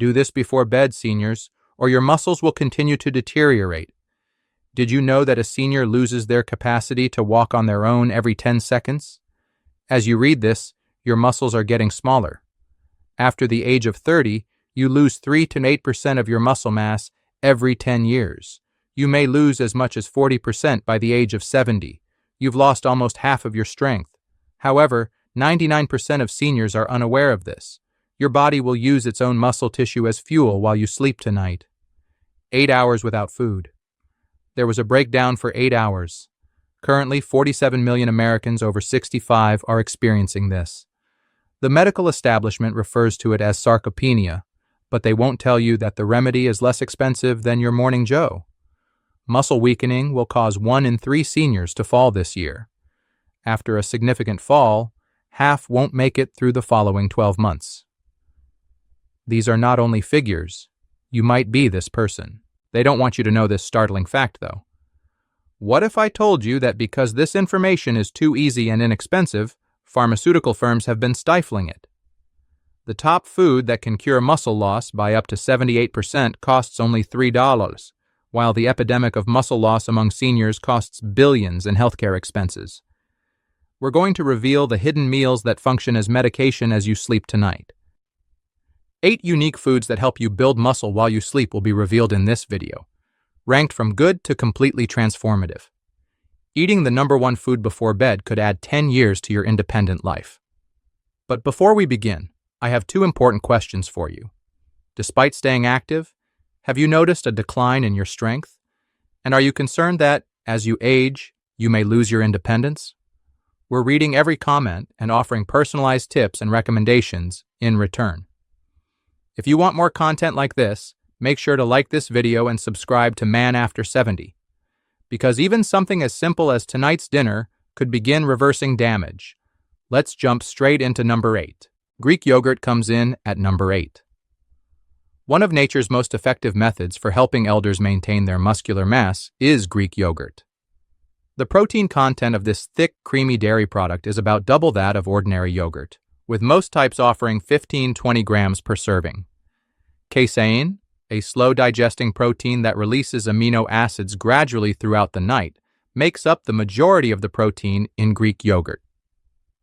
Do this before bed, seniors, or your muscles will continue to deteriorate. Did you know that a senior loses their capacity to walk on their own every 10 seconds? As you read this, your muscles are getting smaller. After the age of 30, you lose 3 to 8% of your muscle mass every 10 years. You may lose as much as 40% by the age of 70. You've lost almost half of your strength. However, 99% of seniors are unaware of this. Your body will use its own muscle tissue as fuel while you sleep tonight. 8 hours without food. There was a breakdown for 8 hours. Currently, 47 million Americans over 65 are experiencing this. The medical establishment refers to it as sarcopenia, but they won't tell you that the remedy is less expensive than your Morning Joe. Muscle weakening will cause 1 in 3 seniors to fall this year. After a significant fall, half won't make it through the following 12 months. These are not only figures. You might be this person. They don't want you to know this startling fact, though. What if I told you that because this information is too easy and inexpensive, pharmaceutical firms have been stifling it? The top food that can cure muscle loss by up to 78% costs only $3, while the epidemic of muscle loss among seniors costs billions in healthcare expenses. We're going to reveal the hidden meals that function as medication as you sleep tonight. 8 unique foods that help you build muscle while you sleep will be revealed in this video, ranked from good to completely transformative. Eating the #1 food before bed could add 10 years to your independent life. But before we begin, I have 2 important questions for you. Despite staying active, have you noticed a decline in your strength? And are you concerned that, as you age, you may lose your independence? We're reading every comment and offering personalized tips and recommendations in return. If you want more content like this, make sure to like this video and subscribe to Man After 70. Because even something as simple as tonight's dinner could begin reversing damage. Let's jump straight into number 8. Greek yogurt comes in at number 8. One of nature's most effective methods for helping elders maintain their muscular mass is Greek yogurt. The protein content of this thick, creamy dairy product is about double that of ordinary yogurt, with most types offering 15-20 grams per serving. Casein, a slow-digesting protein that releases amino acids gradually throughout the night, makes up the majority of the protein in Greek yogurt.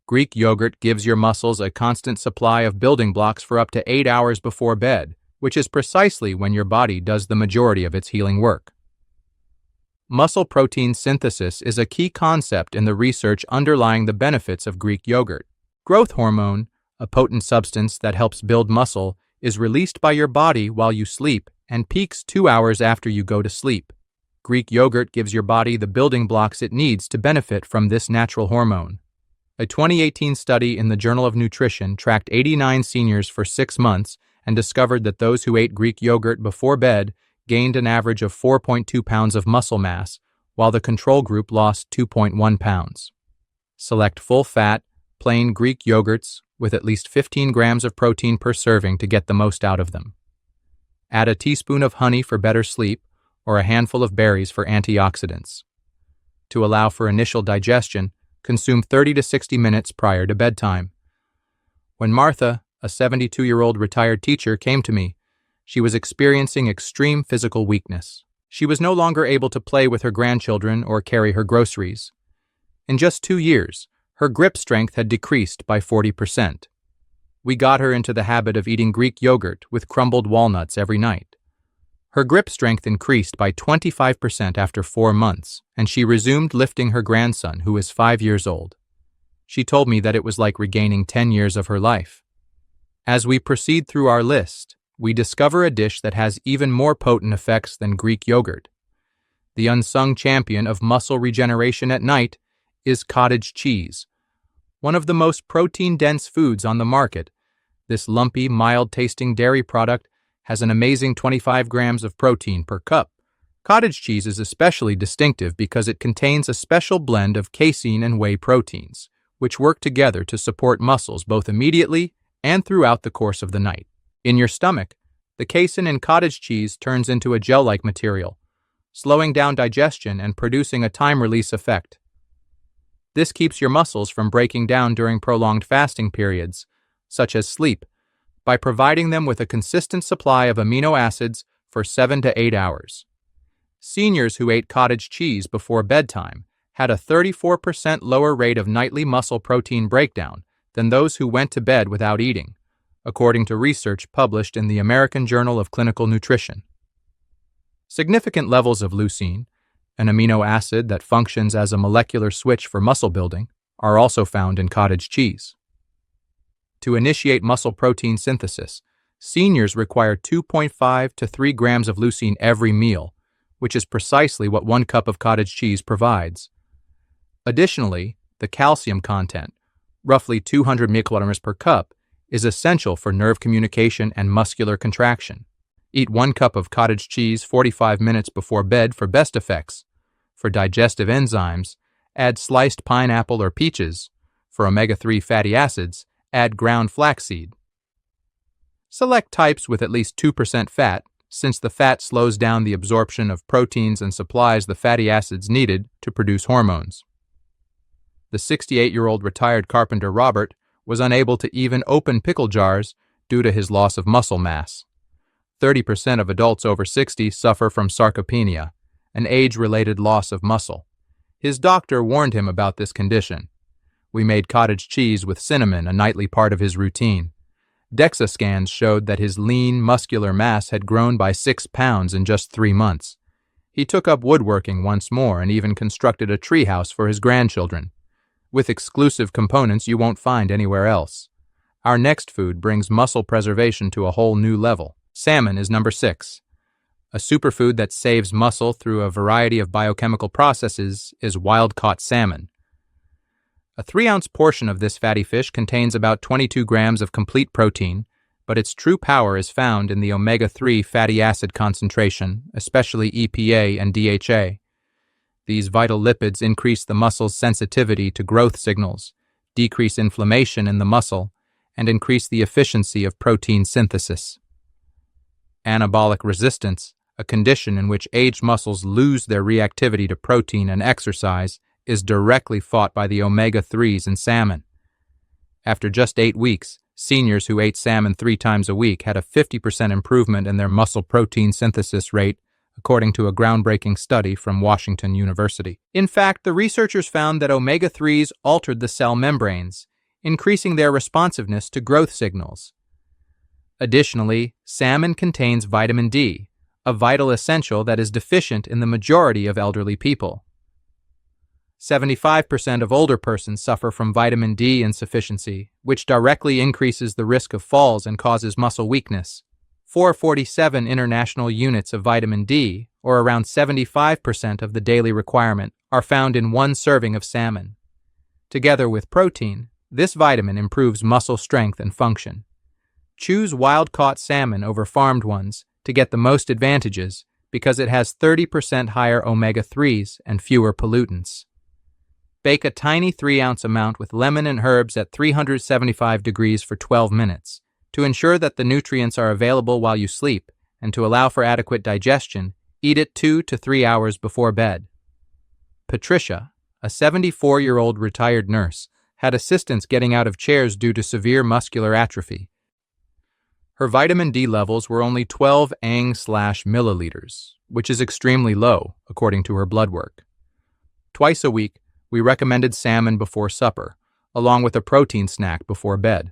Greek yogurt gives your muscles a constant supply of building blocks for up to 8 hours before bed, which is precisely when your body does the majority of its healing work. Muscle protein synthesis is a key concept in the research underlying the benefits of Greek yogurt. Growth hormone, a potent substance that helps build muscle, is released by your body while you sleep and peaks 2 hours after you go to sleep. Greek yogurt gives your body the building blocks it needs to benefit from this natural hormone. A 2018 study in the Journal of Nutrition tracked 89 seniors for 6 months and discovered that those who ate Greek yogurt before bed gained an average of 4.2 pounds of muscle mass, while the control group lost 2.1 pounds. Select full-fat, plain Greek yogurts with at least 15 grams of protein per serving to get the most out of them. Add a teaspoon of honey for better sleep or a handful of berries for antioxidants. To allow for initial digestion, consume 30 to 60 minutes prior to bedtime. When Martha, a 72-year-old retired teacher, came to me, she was experiencing extreme physical weakness. She was no longer able to play with her grandchildren or carry her groceries. In just 2 years, her grip strength had decreased by 40%. We got her into the habit of eating Greek yogurt with crumbled walnuts every night. Her grip strength increased by 25% after 4 months, and she resumed lifting her grandson, who is 5 years old. She told me that it was like regaining 10 years of her life. As we proceed through our list, we discover a dish that has even more potent effects than Greek yogurt. The unsung champion of muscle regeneration at night is cottage cheese. One of the most protein-dense foods on the market, this lumpy, mild-tasting dairy product has an amazing 25 grams of protein per cup. Cottage cheese is especially distinctive because it contains a special blend of casein and whey proteins, which work together to support muscles both immediately and throughout the course of the night. In your stomach, the casein in cottage cheese turns into a gel-like material, slowing down digestion and producing a time-release effect. This keeps your muscles from breaking down during prolonged fasting periods, such as sleep, by providing them with a consistent supply of amino acids for 7 to 8 hours. Seniors who ate cottage cheese before bedtime had a 34% lower rate of nightly muscle protein breakdown than those who went to bed without eating, according to research published in the American Journal of Clinical Nutrition. Significant levels of leucine, an amino acid that functions as a molecular switch for muscle building, are also found in cottage cheese. To initiate muscle protein synthesis, seniors require 2.5 to 3 grams of leucine every meal, which is precisely what 1 cup of cottage cheese provides. Additionally, the calcium content, roughly 200 micrograms per cup, is essential for nerve communication and muscular contraction. Eat 1 cup of cottage cheese 45 minutes before bed for best effects. For digestive enzymes, add sliced pineapple or peaches. For omega-3 fatty acids, add ground flaxseed. Select types with at least 2% fat, since the fat slows down the absorption of proteins and supplies the fatty acids needed to produce hormones. The 68-year-old retired carpenter Robert was unable to even open pickle jars due to his loss of muscle mass. 30% of adults over 60 suffer from sarcopenia, an age-related loss of muscle. His doctor warned him about this condition. We made cottage cheese with cinnamon a nightly part of his routine. DEXA scans showed that his lean, muscular mass had grown by 6 pounds in just 3 months. He took up woodworking once more and even constructed a treehouse for his grandchildren, with exclusive components you won't find anywhere else. Our next food brings muscle preservation to a whole new level. Salmon is number 6. A superfood that saves muscle through a variety of biochemical processes is wild-caught salmon. A 3-ounce portion of this fatty fish contains about 22 grams of complete protein, but its true power is found in the omega-3 fatty acid concentration, especially EPA and DHA. These vital lipids increase the muscle's sensitivity to growth signals, decrease inflammation in the muscle, and increase the efficiency of protein synthesis. Anabolic resistance, a condition in which aged muscles lose their reactivity to protein and exercise, is directly fought by the omega-3s in salmon. After just 8 weeks, seniors who ate salmon 3 times a week had a 50% improvement in their muscle protein synthesis rate, according to a groundbreaking study from Washington University. In fact, the researchers found that omega-3s altered the cell membranes, increasing their responsiveness to growth signals. Additionally, salmon contains vitamin D, a vital essential that is deficient in the majority of elderly people. 75% of older persons suffer from vitamin D insufficiency, which directly increases the risk of falls and causes muscle weakness. 447 international units of vitamin D, or around 75% of the daily requirement, are found in 1 serving of salmon. Together with protein, this vitamin improves muscle strength and function. Choose wild-caught salmon over farmed ones to get the most advantages because it has 30% higher omega-3s and fewer pollutants. Bake a tiny 3-ounce amount with lemon and herbs at 375 degrees for 12 minutes. To ensure that the nutrients are available while you sleep and to allow for adequate digestion, eat it 2 to 3 hours before bed. Patricia, a 74-year-old retired nurse, had assistance getting out of chairs due to severe muscular atrophy. Her vitamin D levels were only 12 Ang/milliliters, which is extremely low, according to her blood work. Twice a week, we recommended salmon before supper, along with a protein snack before bed.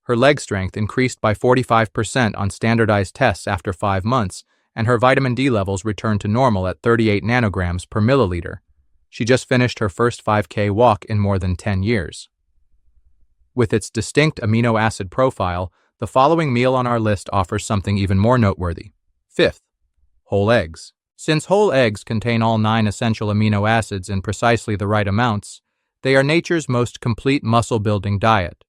Her leg strength increased by 45% on standardized tests after 5 months, and her vitamin D levels returned to normal at 38 nanograms per milliliter. She just finished her first 5K walk in more than 10 years. With its distinct amino acid profile, the following meal on our list offers something even more noteworthy. 5th, whole eggs. Since whole eggs contain all 9 essential amino acids in precisely the right amounts, they are nature's most complete muscle-building diet.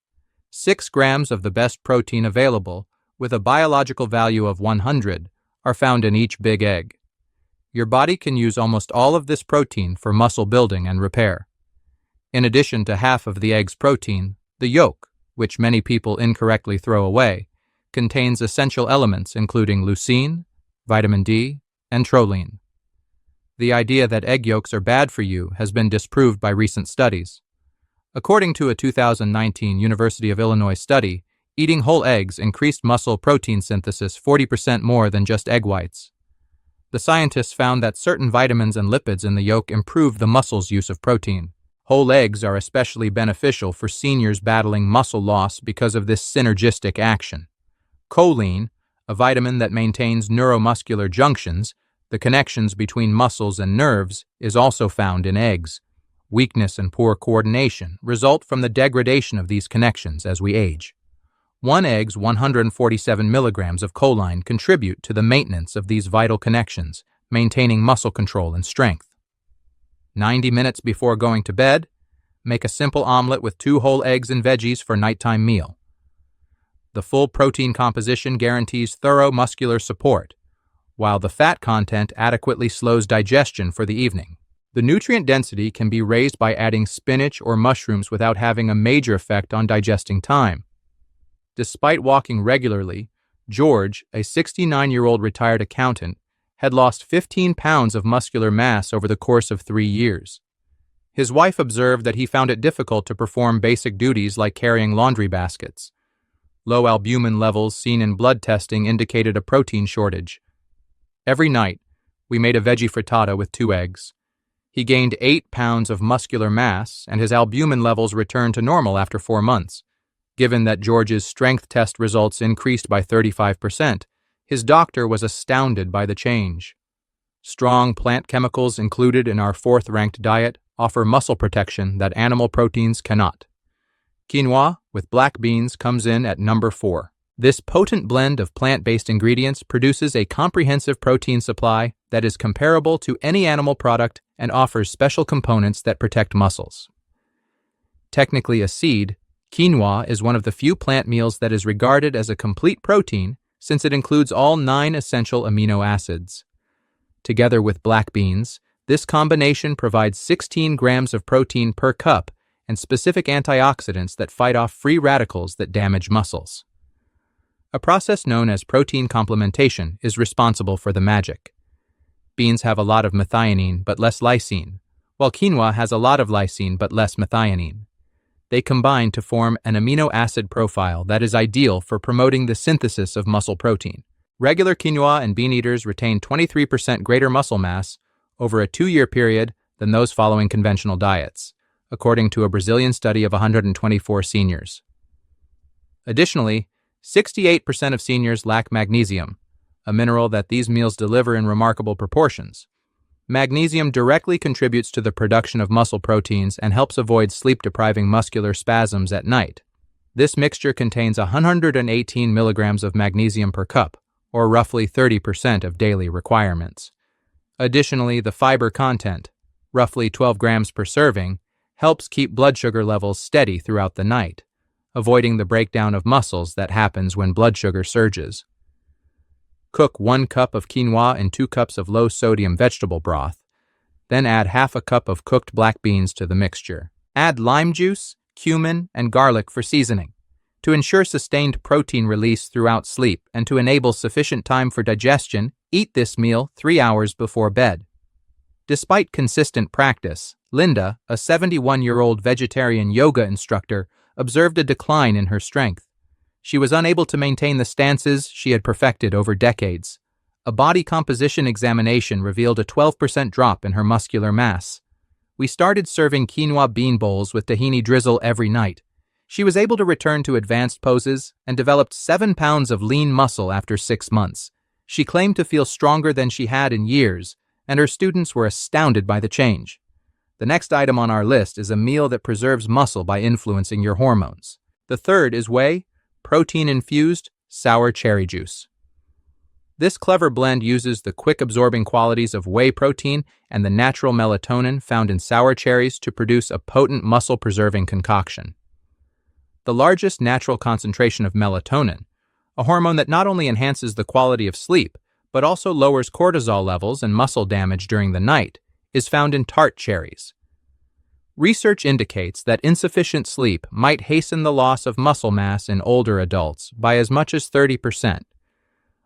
6 grams of the best protein available, with a biological value of 100, are found in each big egg. Your body can use almost all of this protein for muscle building and repair. In addition to half of the egg's protein, the yolk, which many people incorrectly throw away, contains essential elements including leucine, vitamin D, and choline. The idea that egg yolks are bad for you has been disproved by recent studies. According to a 2019 University of Illinois study, Eating whole eggs increased muscle protein synthesis 40% more than just egg whites. The scientists found that certain vitamins and lipids in the yolk improve the muscle's use of protein. Whole eggs are especially beneficial for seniors battling muscle loss because of this synergistic action. Choline, a vitamin that maintains neuromuscular junctions, the connections between muscles and nerves, is also found in eggs. Weakness and poor coordination result from the degradation of these connections as we age. One egg's 147 milligrams of choline contribute to the maintenance of these vital connections, maintaining muscle control and strength. 90 minutes before going to bed, make a simple omelet with 2 whole eggs and veggies for nighttime meal. The full protein composition guarantees thorough muscular support, while the fat content adequately slows digestion for the evening. The nutrient density can be raised by adding spinach or mushrooms without having a major effect on digesting time. Despite walking regularly, George, a 69-year-old retired accountant, had lost 15 pounds of muscular mass over the course of 3 years. His wife observed that he found it difficult to perform basic duties like carrying laundry baskets. Low albumin levels seen in blood testing indicated a protein shortage. Every night, we made a veggie frittata with 2 eggs. He gained 8 pounds of muscular mass, and his albumin levels returned to normal after 4 months. Given that George's strength test results increased by 35%, his doctor was astounded by the change. Strong plant chemicals included in our 4th-ranked diet offer muscle protection that animal proteins cannot. Quinoa with black beans comes in at number 4. This potent blend of plant-based ingredients produces a comprehensive protein supply that is comparable to any animal product and offers special components that protect muscles. Technically a seed, quinoa is one of the few plant meals that is regarded as a complete protein since it includes all 9 essential amino acids. Together with black beans, this combination provides 16 grams of protein per cup and specific antioxidants that fight off free radicals that damage muscles. A process known as protein complementation is responsible for the magic. Beans have a lot of methionine but less lysine, while quinoa has a lot of lysine but less methionine. They combine to form an amino acid profile that is ideal for promoting the synthesis of muscle protein. Regular quinoa and bean eaters retain 23% greater muscle mass over a 2-year period than those following conventional diets, according to a Brazilian study of 124 seniors. Additionally, 68% of seniors lack magnesium, a mineral that these meals deliver in remarkable proportions. Magnesium directly contributes to the production of muscle proteins and helps avoid sleep-depriving muscular spasms at night. This mixture contains 118 milligrams of magnesium per cup, or roughly 30% of daily requirements. Additionally, the fiber content, roughly 12 grams per serving, helps keep blood sugar levels steady throughout the night, avoiding the breakdown of muscles that happens when blood sugar surges. Cook 1 cup of quinoa in 2 cups of low-sodium vegetable broth. Then add half a cup of cooked black beans to the mixture. Add lime juice, cumin, and garlic for seasoning. To ensure sustained protein release throughout sleep and to enable sufficient time for digestion, eat this meal 3 hours before bed. Despite consistent practice, Linda, a 71-year-old vegetarian yoga instructor, observed a decline in her strength. She was unable to maintain the stances she had perfected over decades. A body composition examination revealed a 12% drop in her muscular mass. We started serving quinoa bean bowls with tahini drizzle every night. She was able to return to advanced poses and developed 7 pounds of lean muscle after 6 months. She claimed to feel stronger than she had in years, and her students were astounded by the change. The next item on our list is a meal that preserves muscle by influencing your hormones. The third is Whey, protein-infused sour cherry juice. This clever blend uses the quick-absorbing qualities of whey protein and the natural melatonin found in sour cherries to produce a potent muscle-preserving concoction. The largest natural concentration of melatonin, a hormone that not only enhances the quality of sleep, but also lowers cortisol levels and muscle damage during the night, is found in tart cherries. Research indicates that insufficient sleep might hasten the loss of muscle mass in older adults by as much as 30%.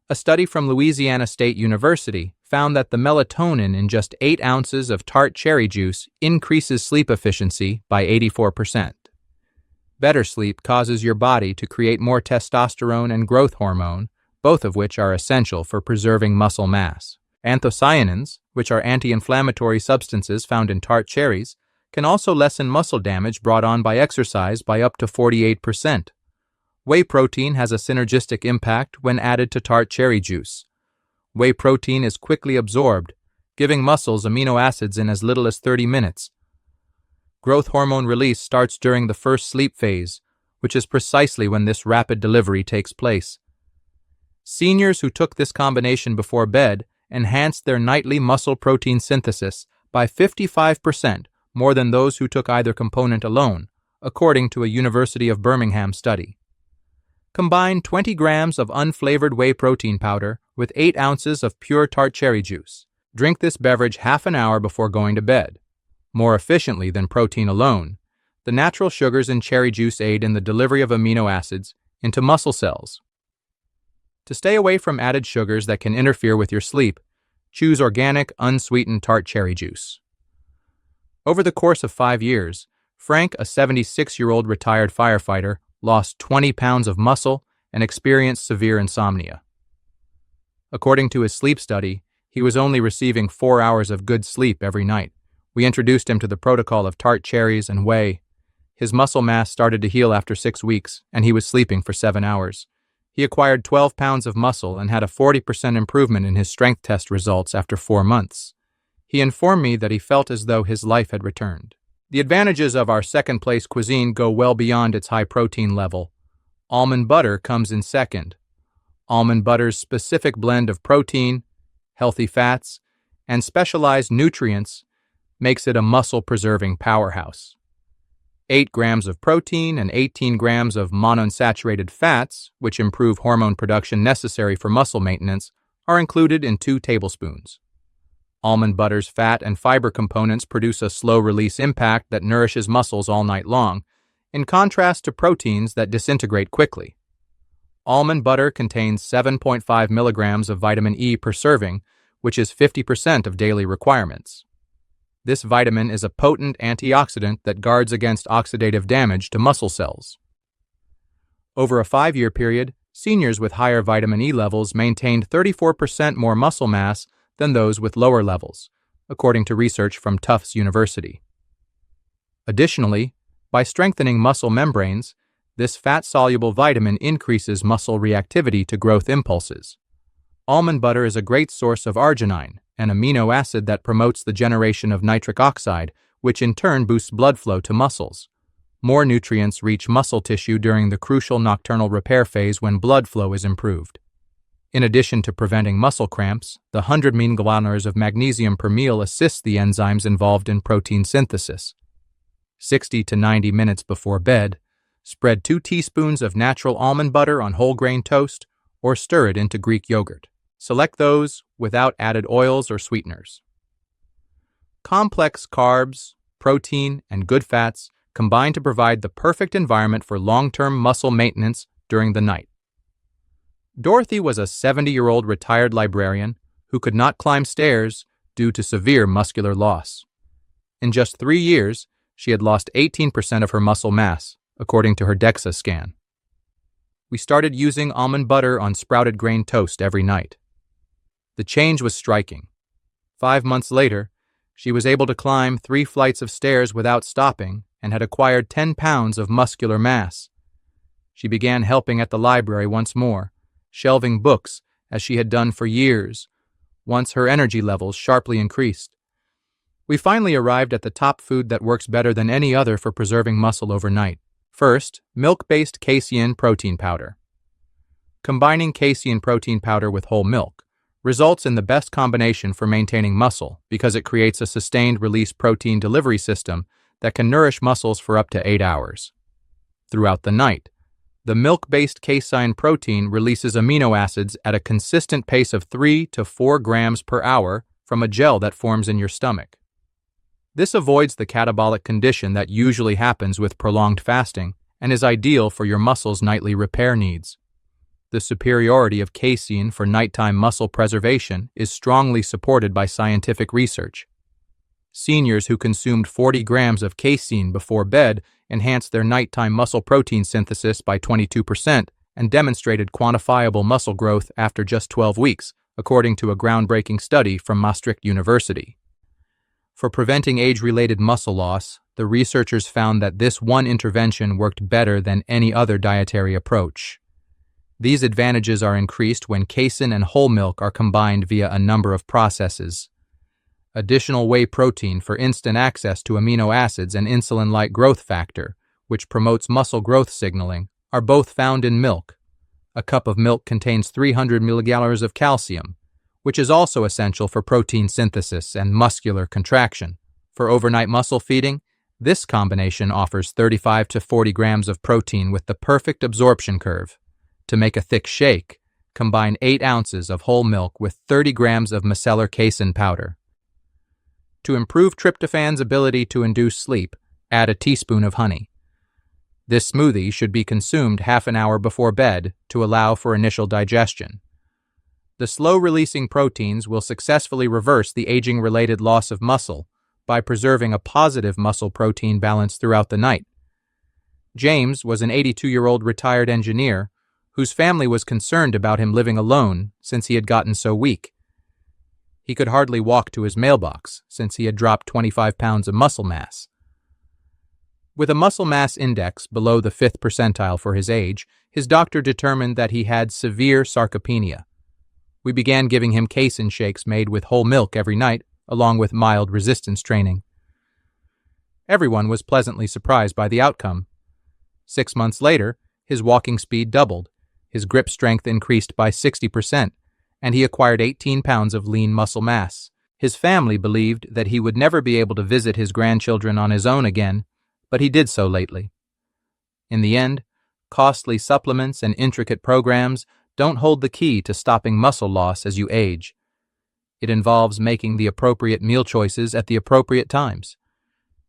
A study from Louisiana State University found that the melatonin in just 8 ounces of tart cherry juice increases sleep efficiency by 84%. Better sleep causes your body to create more testosterone and growth hormone, both of which are essential for preserving muscle mass. Anthocyanins, which are anti-inflammatory substances found in tart cherries, can also lessen muscle damage brought on by exercise by up to 48%. Whey protein has a synergistic impact when added to tart cherry juice. Whey protein is quickly absorbed, giving muscles amino acids in as little as 30 minutes. Growth hormone release starts during the first sleep phase, which is precisely when this rapid delivery takes place. Seniors who took this combination before bed enhanced their nightly muscle protein synthesis by 55% more than those who took either component alone, according to a University of Birmingham study. Combine 20 grams of unflavored whey protein powder with 8 ounces of pure tart cherry juice. Drink this beverage half an hour before going to bed. More efficiently than protein alone, the natural sugars in cherry juice aid in the delivery of amino acids into muscle cells. To stay away from added sugars that can interfere with your sleep, choose organic, unsweetened tart cherry juice. Over the course of 5 years, Frank, a 76-year-old retired firefighter, lost 20 pounds of muscle and experienced severe insomnia. According to his sleep study, he was only receiving 4 hours of good sleep every night. We introduced him to the protocol of tart cherries and whey. His muscle mass started to heal after 6 weeks, and he was sleeping for 7 hours. He acquired 12 pounds of muscle and had a 40% improvement in his strength test results after 4 months. He informed me that he felt as though his life had returned. The advantages of our second-place cuisine go well beyond its high protein level. Almond butter comes in second. Almond butter's specific blend of protein, healthy fats, and specialized nutrients makes it a muscle-preserving powerhouse. 8 grams of protein and 18 grams of monounsaturated fats, which improve hormone production necessary for muscle maintenance, are included in 2 tablespoons. Almond butter's fat and fiber components produce a slow-release impact that nourishes muscles all night long, in contrast to proteins that disintegrate quickly. Almond butter contains 7.5 milligrams of vitamin E per serving, which is 50% of daily requirements. This vitamin is a potent antioxidant that guards against oxidative damage to muscle cells. Over a 5-year period, seniors with higher vitamin E levels maintained 34% more muscle mass than those with lower levels, according to research from Tufts University. Additionally, by strengthening muscle membranes, this fat-soluble vitamin increases muscle reactivity to growth impulses. Almond butter is a great source of arginine, an amino acid that promotes the generation of nitric oxide, which in turn boosts blood flow to muscles. More nutrients reach muscle tissue during the crucial nocturnal repair phase when blood flow is improved. In addition to preventing muscle cramps, the 100 milliliters of magnesium per meal assists the enzymes involved in protein synthesis. 60 to 90 minutes before bed, spread 2 teaspoons of natural almond butter on whole grain toast or stir it into Greek yogurt. Select those without added oils or sweeteners. Complex carbs, protein, and good fats combine to provide the perfect environment for long-term muscle maintenance during the night. Dorothy was a 70-year-old retired librarian who could not climb stairs due to severe muscular loss. In just 3 years, she had lost 18% of her muscle mass, according to her DEXA scan. We started using almond butter on sprouted grain toast every night. The change was striking. 5 months later, she was able to climb 3 flights of stairs without stopping and had acquired 10 pounds of muscular mass. She began helping at the library once more, shelving books as she had done for years, once her energy levels sharply increased. We finally arrived at the top food that works better than any other for preserving muscle overnight. First, milk-based casein protein powder. Combining casein protein powder with whole milk results in the best combination for maintaining muscle because it creates a sustained-release protein delivery system that can nourish muscles for up to 8 hours. Throughout the night, the milk-based casein protein releases amino acids at a consistent pace of 3 to 4 grams per hour from a gel that forms in your stomach. This avoids the catabolic condition that usually happens with prolonged fasting and is ideal for your muscles' nightly repair needs. The superiority of casein for nighttime muscle preservation is strongly supported by scientific research. Seniors who consumed 40 grams of casein before bed enhanced their nighttime muscle protein synthesis by 22%, and demonstrated quantifiable muscle growth after just 12 weeks, according to a groundbreaking study from Maastricht University. For preventing age-related muscle loss, the researchers found that this one intervention worked better than any other dietary approach. These advantages are increased when casein and whole milk are combined via a number of processes. Additional whey protein for instant access to amino acids and insulin-like growth factor, which promotes muscle growth signaling, are both found in milk. A cup of milk contains 300 milligallons of calcium, which is also essential for protein synthesis and muscular contraction. For overnight muscle feeding, this combination offers 35 to 40 grams of protein with the perfect absorption curve. To make a thick shake, combine 8 ounces of whole milk with 30 grams of micellar casein powder. To improve tryptophan's ability to induce sleep, add a teaspoon of honey. This smoothie should be consumed half an hour before bed to allow for initial digestion. The slow-releasing proteins will successfully reverse the aging-related loss of muscle by preserving a positive muscle protein balance throughout the night. James was an 82-year-old retired engineer whose family was concerned about him living alone since he had gotten so weak. He could hardly walk to his mailbox since he had dropped 25 pounds of muscle mass. With a muscle mass index below the 5th percentile for his age, his doctor determined that he had severe sarcopenia. We began giving him casein shakes made with whole milk every night, along with mild resistance training. Everyone was pleasantly surprised by the outcome. 6 months later, his walking speed doubled, his grip strength increased by 60%, and he acquired 18 pounds of lean muscle mass. His family believed that he would never be able to visit his grandchildren on his own again, but he did so lately. In the end, costly supplements and intricate programs don't hold the key to stopping muscle loss as you age. It involves making the appropriate meal choices at the appropriate times.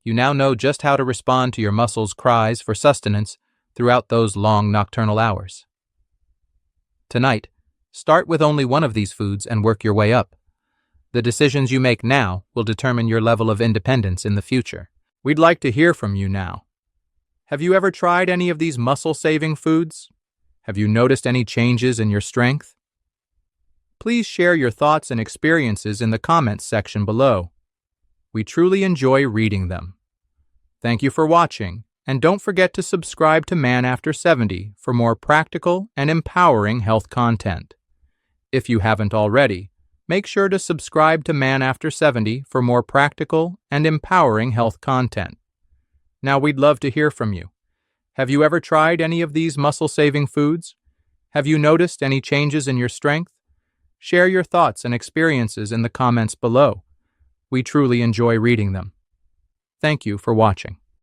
You now know just how to respond to your muscles' cries for sustenance throughout those long nocturnal hours. Tonight, start with only one of these foods and work your way up. The decisions you make now will determine your level of independence in the future. We'd like to hear from you now. Have you ever tried any of these muscle-saving foods? Have you noticed any changes in your strength? Please share your thoughts and experiences in the comments section below. We truly enjoy reading them. Thank you for watching, and don't forget to subscribe to Man After 70 for more practical and empowering health content. If you haven't already, make sure to subscribe to Man After 70 for more practical and empowering health content. Now we'd love to hear from you. Have you ever tried any of these muscle-saving foods? Have you noticed any changes in your strength? Share your thoughts and experiences in the comments below. We truly enjoy reading them. Thank you for watching.